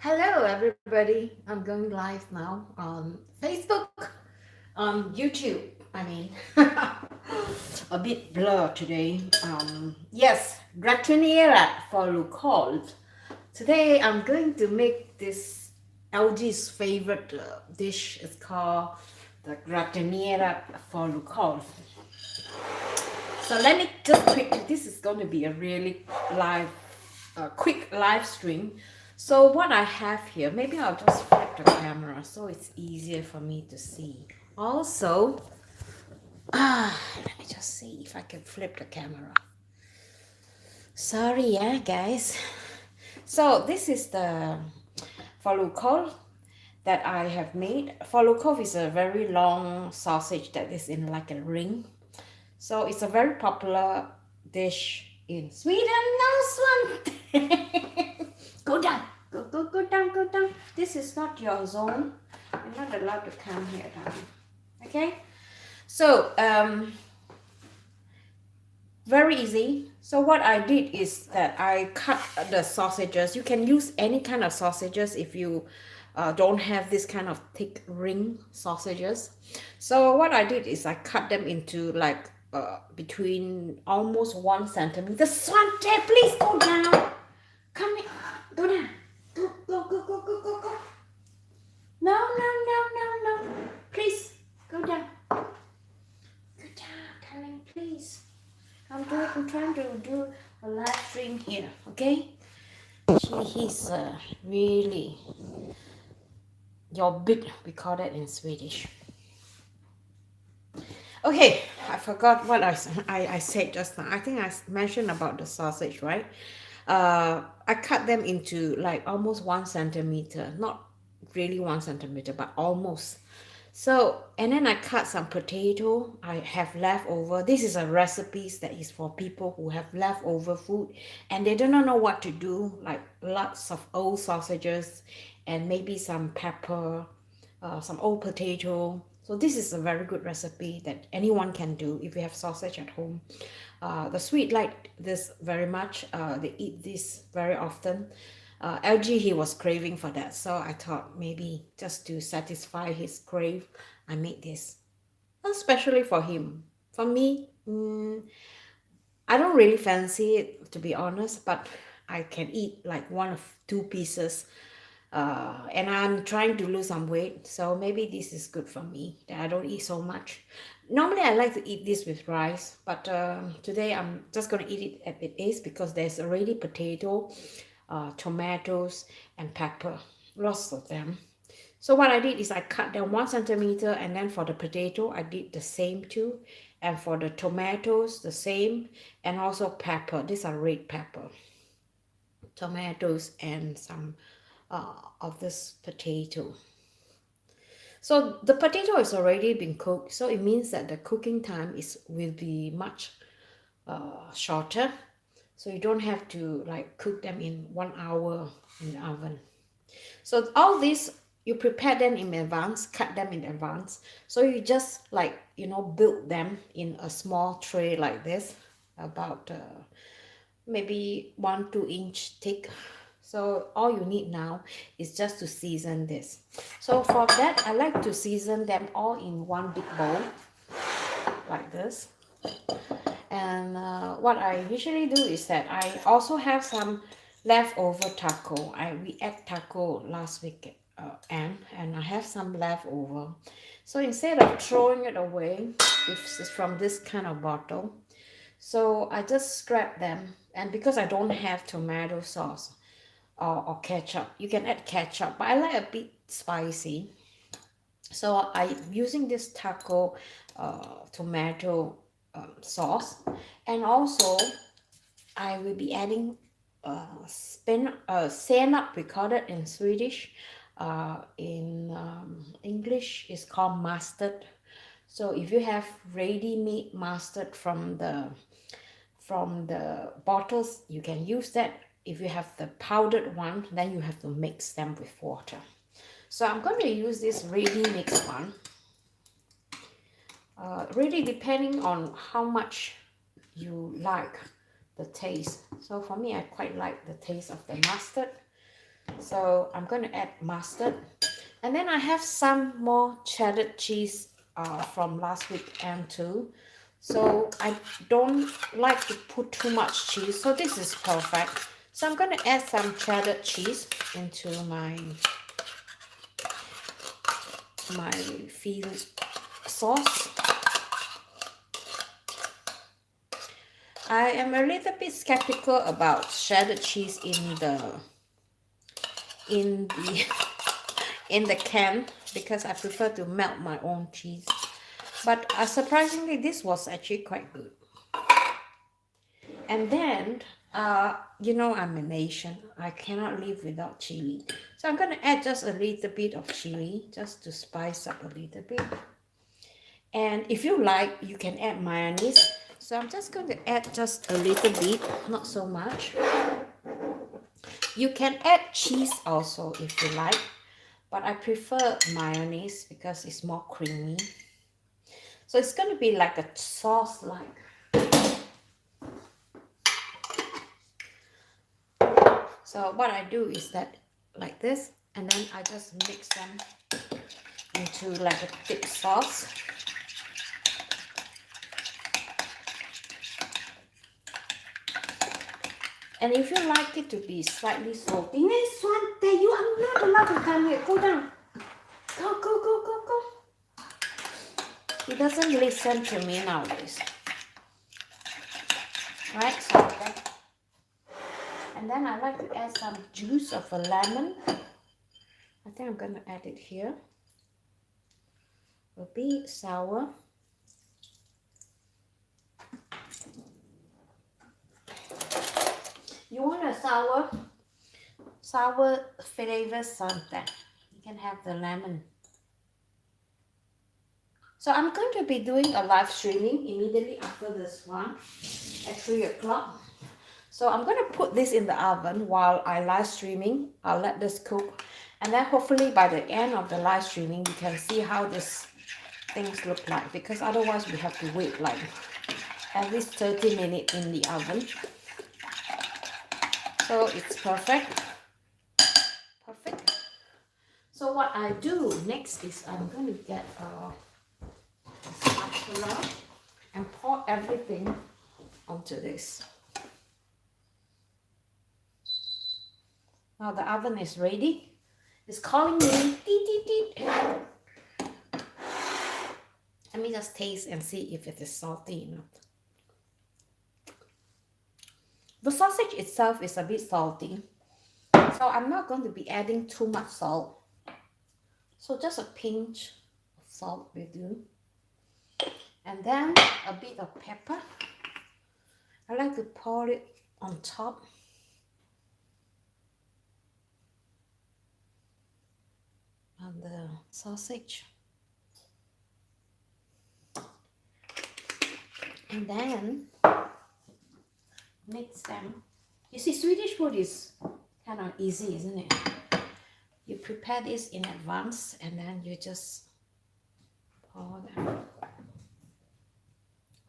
Hello, everybody. I'm going live now on Facebook, on YouTube. I mean, a bit blur today. Yes, Gratinerad falukorv. Today, I'm going to make this LG's favorite dish. It's called the Gratinerad falukorv. So let me just quickly, this is going to be a really live, quick live stream. So what I have here, maybe I'll just flip the camera so it's easier for me to see. Also, let me just see if I can flip the camera. Sorry, yeah, guys. So this is the falukol that I have made. Falukov is a very long sausage that is in like a ring. So it's a very popular dish in Sweden. No, Swan. Go down. Go down, go down. This is not your zone. You're not allowed to come here down. Okay? So, very easy. So what I did is that I cut the sausages. You can use any kind of sausages if you don't have this kind of thick ring sausages. So what I did is I cut them into like between almost 1 centimeter. Swante, please go down. Come here. Go down. Go. No. Please go down. Go down, darling, please. I'm trying to do a live stream here, okay? He's really your big, we call that in Swedish. Okay, I forgot what I said just now. I think I mentioned about the sausage, right? I cut them into like almost 1 centimeter, not really 1 centimeter, but almost. So, and then I cut some potato I have leftover. This is a recipe that is for people who have leftover food and they do not know what to do, like lots of old sausages and maybe some pepper, some old potato. So this is a very good recipe that anyone can do if you have sausage at home. The Swede like this very much. They eat this very often. LG, he was craving for that, so I thought maybe just to satisfy his crave, I made this, especially for him. For me, I don't really fancy it to be honest, but I can eat like one of two pieces. And I'm trying to lose some weight, so maybe this is good for me that I don't eat so much. Normally, I like to eat this with rice, but today I'm just gonna eat it as it is because there's already potato, tomatoes, and pepper, lots of them. So what I did is I cut them 1 centimeter, and then for the potato, I did the same too. And for the tomatoes, the same, and also pepper. These are red pepper, tomatoes, and some of this potato. So the potato is already been cooked, so it means that the cooking time will be much shorter. So you don't have to like cook them in 1 hour in the oven. So all this you prepare them in advance, cut them in advance. So you just like build them in a small tray like this, about maybe 1-2 inch thick. So all you need now is just to season this. So for that, I like to season them all in one big bowl like this. And what I usually do is that I also have some leftover taco. We ate taco last week and I have some leftover. So instead of throwing it away, if it's from this kind of bottle, so I just scrap them. And because I don't have tomato sauce or ketchup, you can add ketchup, but I like a bit spicy. So I'm using this taco tomato sauce, and also I will be adding senap, we call it in Swedish. In English, it's called mustard. So if you have ready-made mustard from the bottles, you can use that. If you have the powdered one, then you have to mix them with water. So I'm going to use this ready mixed one. Really depending on how much you like the taste. So for me, I quite like the taste of the mustard. So I'm going to add mustard. And then I have some more cheddar cheese from last weekend too. So I don't like to put too much cheese. So this is perfect. So I'm going to add some cheddar cheese into my field sauce. I am a little bit skeptical about cheddar cheese in the in the can because I prefer to melt my own cheese. But surprisingly, this was actually quite good. And then, you know, I'm an Asian. I cannot live without chili. So I'm going to add just a little bit of chili just to spice up a little bit. And if you like, you can add mayonnaise. So I'm just going to add just a little bit, not so much. You can add cheese also if you like, but I prefer mayonnaise because it's more creamy. So it's going to be like a sauce like. So what I do is that like this, and then I just mix them into like a thick sauce. And if you like it to be slightly salty, next one that you are not allowed to come here. Go down. Go, go, go, go, go. He doesn't listen to me nowadays. Right, so okay. And then I like to add some juice of a lemon. I think I'm going to add it here. A bit sour. You want a sour flavor something. You can have the lemon. So I'm going to be doing a live streaming immediately after this one at 3 o'clock. So I'm going to put this in the oven while I live streaming. I'll let this cook. And then hopefully by the end of the live streaming, you can see how this things look like. Because otherwise we have to wait like at least 30 minutes in the oven. So it's perfect. Perfect. So what I do next is I'm going to get a spatula and pour everything onto this. Now the oven is ready. It's calling me. Let me just taste and see if it is salty enough. The sausage itself is a bit salty, so I'm not going to be adding too much salt. So just a pinch of salt will do. And then a bit of pepper. I like to pour it on top. On the sausage. And then mix them. You see, Swedish food is kind of easy, isn't it? You prepare this in advance and then you just pour them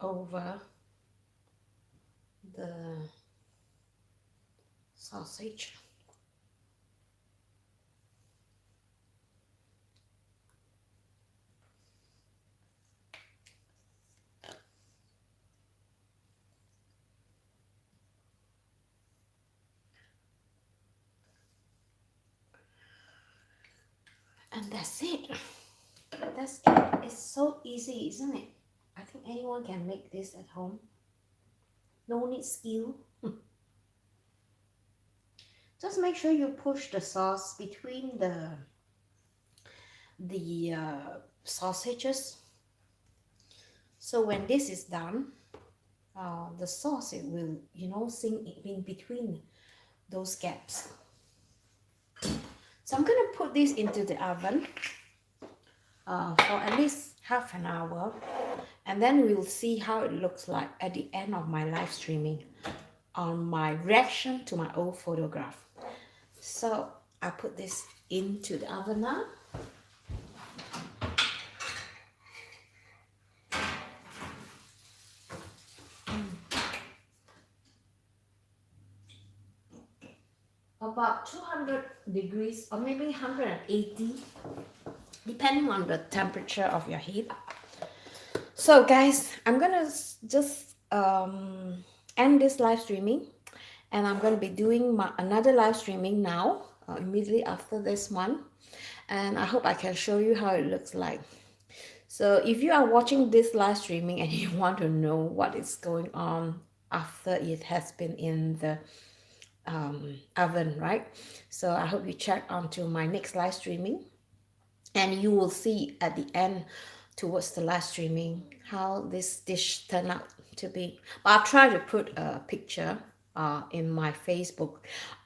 over the sausage. And that's it. That's it. It's so easy, isn't it? I think anyone can make this at home. No need skill. Just make sure you push the sauce between the sausages. So when this is done, the sauce, it will, you know, sink in between those gaps. So I'm going to put this into the oven for at least half an hour, and then we'll see how it looks like at the end of my live streaming on my reaction to my old photograph. So I put this into the oven now. About about 200 degrees or maybe 180, depending on the temperature of your heat. So guys, I'm gonna just end this live streaming, and I'm gonna be doing another live streaming now, immediately after this one, and I hope I can show you how it looks like. So if you are watching this live streaming and you want to know what is going on after it has been in the oven, right? So I hope you check onto my next live streaming, and you will see at the end towards the live streaming how this dish turned out to be. But I'll try to put a picture in my Facebook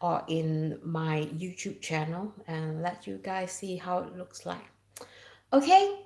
or in my YouTube channel and let you guys see how it looks like. Okay,